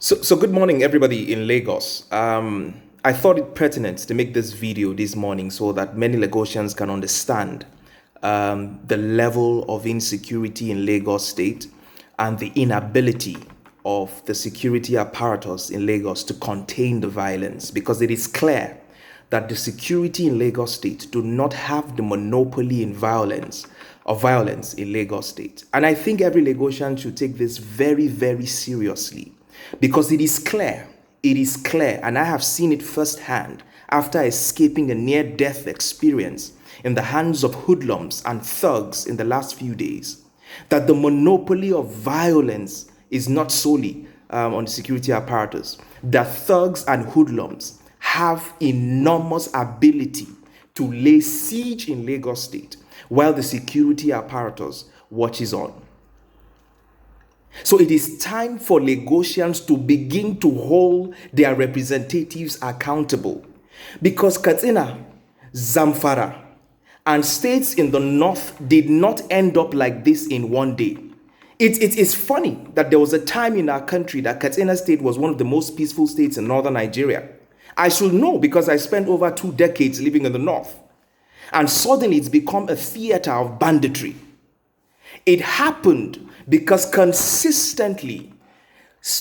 So good morning, everybody in Lagos. I thought it pertinent to make this video this morning so that many Lagosians can understand the level of insecurity in Lagos State and the inability of the security apparatus in Lagos to contain the violence, because it is clear that the security in Lagos State do not have the monopoly in violence in Lagos State. And I think every Lagosian should take this very, very seriously. Because it is clear, and I have seen it firsthand after escaping a near-death experience in the hands of hoodlums and thugs in the last few days, that the monopoly of violence is not solely on the security apparatus. That thugs and hoodlums have enormous ability to lay siege in Lagos State while the security apparatus watches on. So it is time for Lagosians to begin to hold their representatives accountable, because Katsina, Zamfara, and states in the north did not end up like this in one day. It is funny that there was a time in our country that Katsina State was one of the most peaceful states in northern Nigeria. I should know because I spent over 2 decades living in the north. And suddenly it's become a theater of banditry. It happened because consistently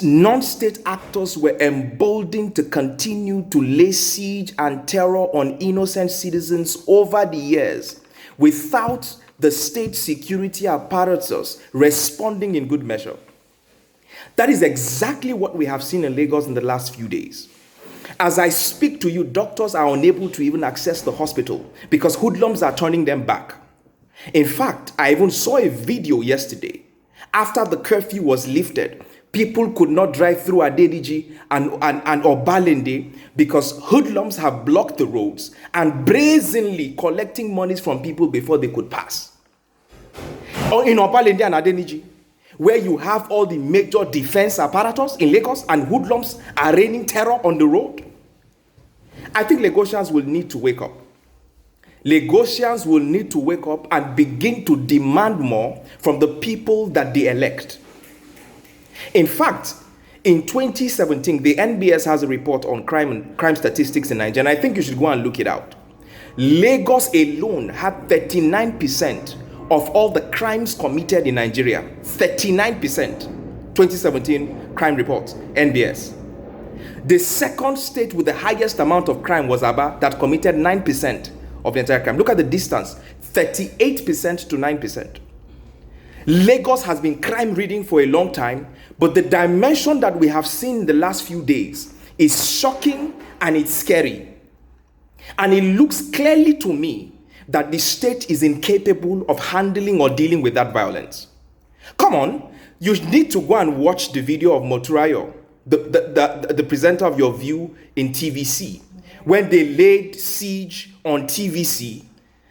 non-state actors were emboldened to continue to lay siege and terror on innocent citizens over the years without the state security apparatus responding in good measure. That is exactly what we have seen in Lagos in the last few days. As I speak to you, doctors are unable to even access the hospital because hoodlums are turning them back. In fact, I even saw a video yesterday. After the curfew was lifted, people could not drive through Adeniji and Obalende because hoodlums have blocked the roads and brazenly collecting monies from people before they could pass. Or in Obalende and Adeniji, where you have all the major defense apparatus in Lagos and hoodlums are raining terror on the road. I think Lagosians will need to wake up. Lagosians will need to wake up and begin to demand more from the people that they elect. In fact, in 2017, the NBS has a report on crime statistics in Nigeria, and I think you should go and look it out. Lagos alone had 39% of all the crimes committed in Nigeria. 39%. 2017 crime report, NBS. The second state with the highest amount of crime was Aba, that committed 9% of the entire crime. Look at the distance, 38% to 9%. Lagos has been crime reading for a long time, but the dimension that we have seen in the last few days is shocking and it's scary. And it looks clearly to me that the state is incapable of handling or dealing with that violence. Come on, you need to go and watch the video of Moturayo, the presenter of Your View in TVC, when they laid siege on TVC,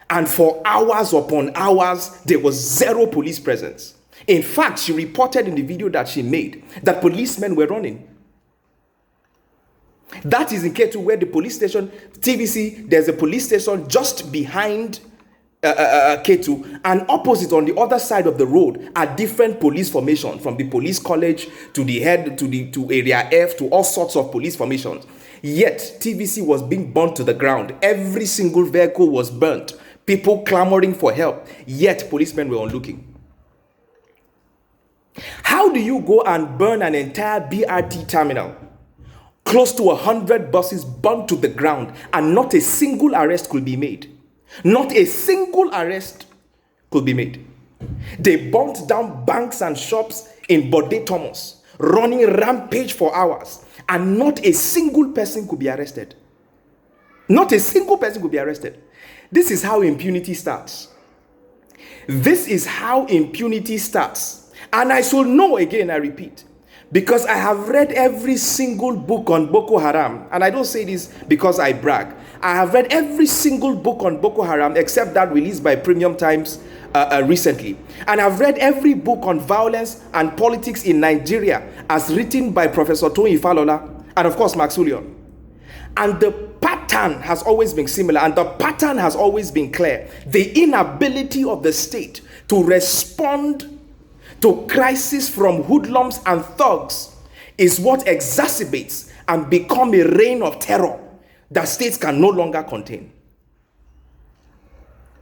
and for hours upon hours, there was zero police presence. In fact, she reported in the video that she made that policemen were running. That is in Ketu, where the police station, TVC, there's a police station just behind Ketu, and opposite on the other side of the road are different police formations, from the police college to the head to area F to all sorts of police formations. Yet TVC was being burnt to the ground. Every single vehicle was burnt. People clamoring for help. Yet policemen were looking. How do you go and burn an entire BRT terminal? Close to 100 buses burnt to the ground, and not a single arrest could be made. Not a single arrest could be made. They burnt down banks and shops in Bode Thomas, running rampage for hours, and not a single person could be arrested. Not a single person could be arrested. This is how impunity starts. This is how impunity starts. And I shall know, again, I repeat, because I have read every single book on Boko Haram, and I don't say this because I brag. I have read every single book on Boko Haram except that released by Premium Times recently. And I've read every book on violence and politics in Nigeria as written by Professor Tony Falola and, of course, Max Ulion. And the pattern has always been similar, and the pattern has always been clear. The inability of the state to respond to crisis from hoodlums and thugs is what exacerbates and become a reign of terror that states can no longer contain.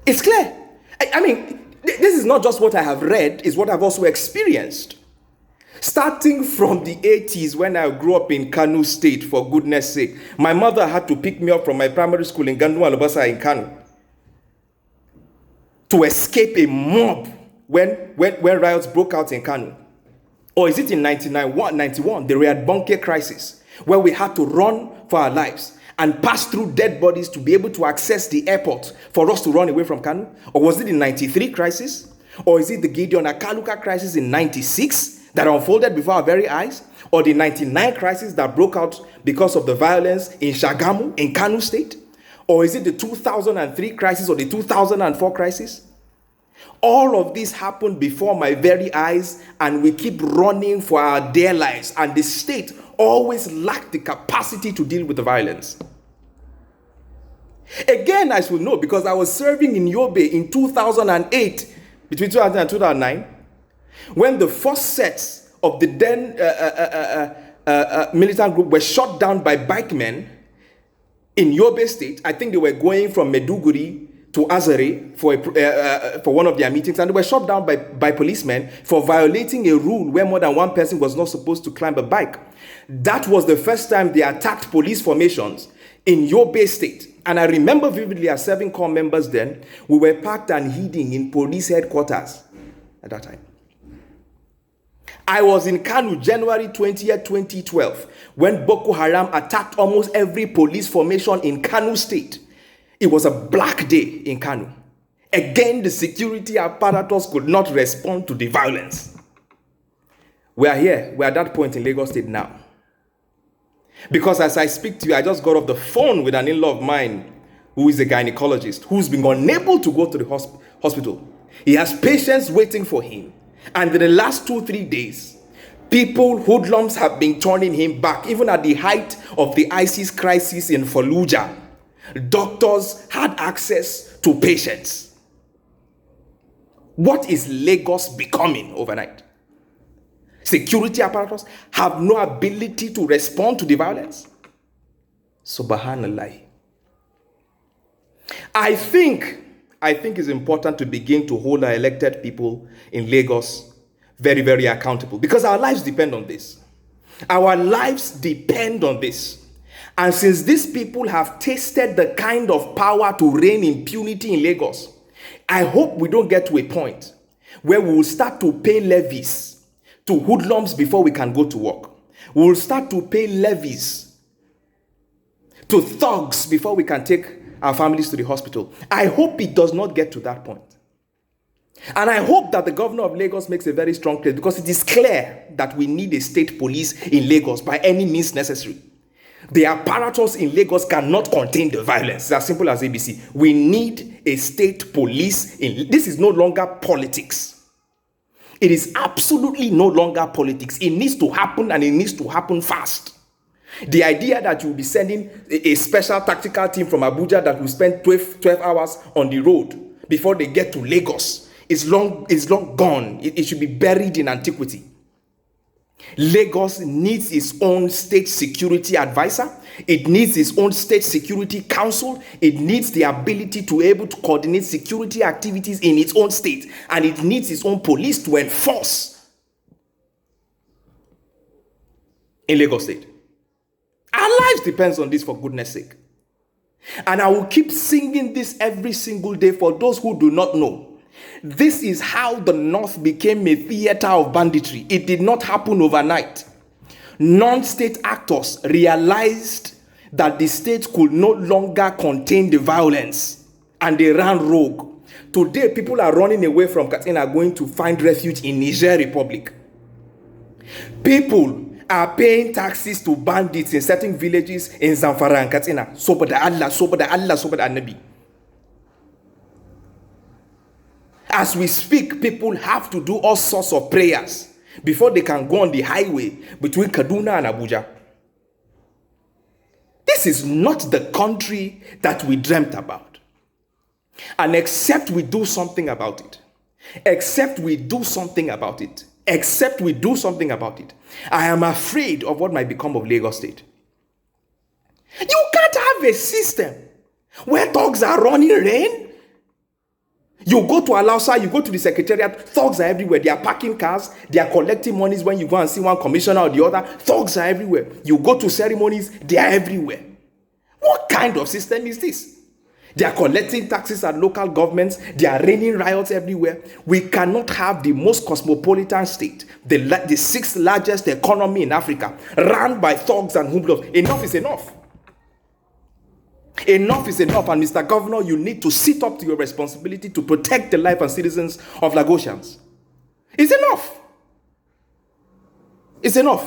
It's clear. I mean, this is not just what I have read, it's what I've also experienced. Starting from the 80s, when I grew up in Kano State, for goodness sake, my mother had to pick me up from my primary school in Gandu Alobasa in Kano to escape a mob when riots broke out in Kano. Or is it in 1991, the Riyadh Bonke crisis, where we had to run for our lives and pass through dead bodies to be able to access the airport for us to run away from Kano? Or was it the 93 crisis? Or is it the Gideon Akaluka crisis in 96 that unfolded before our very eyes? Or the 99 crisis that broke out because of the violence in Shagamu, in Kano State? Or is it the 2003 crisis or the 2004 crisis? All of this happened before my very eyes, and we keep running for our dear lives, and the state always lacked the capacity to deal with the violence. Again, I should know, because I was serving in Yobe in 2008, between 2000 and 2009, when the first sets of the then militant group were shot down by bikemen in Yobe State. I think they were going from Meduguri to Azare for one of their meetings, and they were shot down by policemen for violating a rule where more than one person was not supposed to climb a bike. That was the first time they attacked police formations in Yobe State. And I remember vividly, as serving corps members then, we were packed and hiding in police headquarters at that time. I was in Kano January 20th, 2012, when Boko Haram attacked almost every police formation in Kano State. It was a black day in Kano. Again, the security apparatus could not respond to the violence. We are here. We are at that point in Lagos State now. Because as I speak to you, I just got off the phone with an in-law of mine who is a gynecologist, who's been unable to go to the hospital. He has patients waiting for him. And in the last 2-3 days, hoodlums have been turning him back. Even at the height of the ISIS crisis in Fallujah, doctors had access to patients. What is Lagos becoming overnight? Security apparatus have no ability to respond to the violence. Subhanallah. I think it's important to begin to hold our elected people in Lagos very, very accountable, because our lives depend on this. Our lives depend on this. And since these people have tasted the kind of power to reign impunity in Lagos, I hope we don't get to a point where we will start to pay levies to hoodlums before we can go to work. We will start to pay levies to thugs before we can take our families to the hospital. I hope it does not get to that point. And I hope that the governor of Lagos makes a very strong case, because it is clear that we need a state police in Lagos by any means necessary. The apparatus in Lagos cannot contain the violence. It's as simple as ABC. We need a state police. This is no longer politics. It is absolutely no longer politics. It needs to happen, and it needs to happen fast. The idea that you'll be sending a special tactical team from Abuja that will spend 12 hours on the road before they get to Lagos is long gone. It should be buried in antiquity. Lagos needs its own state security advisor. It needs its own state security council. It needs the ability to be able to coordinate security activities in its own state. And it needs its own police to enforce in Lagos State. Our lives depends on this, for goodness sake. And I will keep singing this every single day for those who do not know. This is how the North became a theater of banditry. It did not happen overnight. Non-state actors realized that the state could no longer contain the violence, and they ran rogue. Today, people are running away from Katsina, going to find refuge in Niger Republic. People are paying taxes to bandits in certain villages in Zamfara and Katsina. Sobada Allah, sobada Allah, sobada Nabi. As we speak, people have to do all sorts of prayers before they can go on the highway between Kaduna and Abuja. This is not the country that we dreamt about. And except we do something about it, except we do something about it. I am afraid of what might become of Lagos State. You can't have a system where thugs are running rain. You go to Alausa, you go to the secretariat, thugs are everywhere. They are parking cars, they are collecting monies when you go and see one commissioner or the other. Thugs are everywhere. You go to ceremonies, they are everywhere. What kind of system is this? They are collecting taxes at local governments. They are raining riots everywhere. We cannot have the most cosmopolitan state, the sixth largest economy in Africa, run by thugs and hoodlums. Enough is enough. Enough is enough, and Mr. Governor, you need to sit up to your responsibility to protect the life and citizens of Lagosians. It's enough. It's enough.